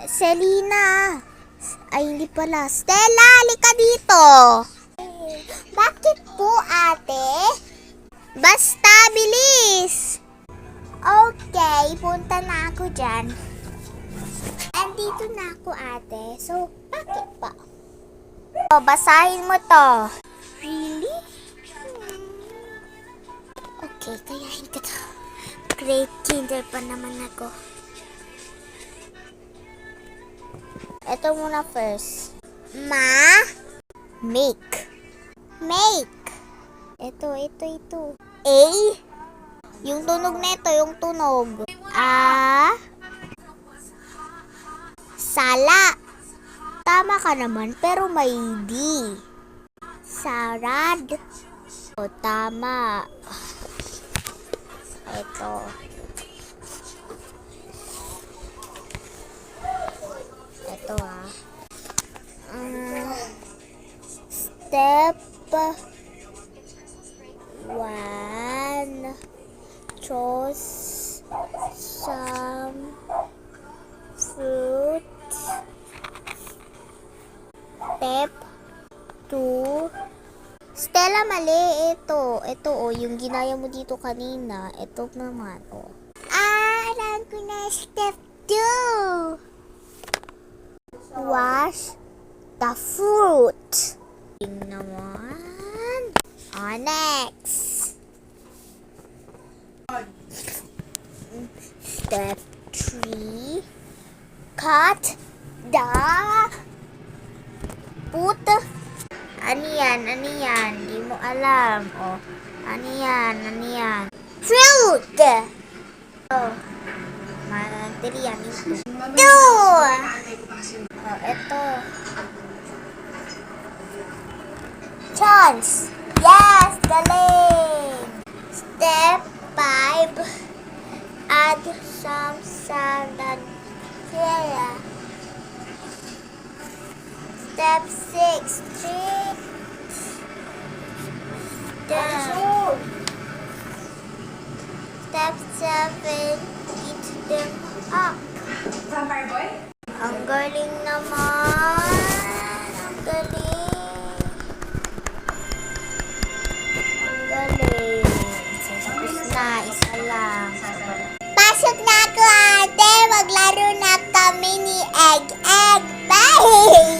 Selena. Ay, hindi pala. Stella, halika dito. Bakit po, ate? Basta, bilis. Okay, punta na ako dyan. Andito na ako, ate. So, bakit pa? O, basahin mo to. Really? Okay, kayahin ko to. Grade kinder pa naman ako. Ito muna first. Make. Make. Ito. A. Yung tunog na ito, yung tunog. Sala. Tama ka naman, pero may D. Sarad. O, tama. Ito. Ito Step 1. Choose some fruit. Step 2. Stella, mali. Ito, yung ginaya mo dito kanina. Ito naman, alam ko na. Step 2. Wash the fruit. Yung naman. Next. Step 3. Cut the put. Ano yan? Di mo alam. Ano yan? Fruit! Madali yan. Ito! Ito. Chance! Yes! Galing! Step 5. Add some salad. Step 6. Treat them. Step 7. Eat them up. Vampire boy? Ang galing naman. Ang galing. Tapos na. Isa lang. Pasok na ako, ate. Maglaro na kami ni Egg. Bye!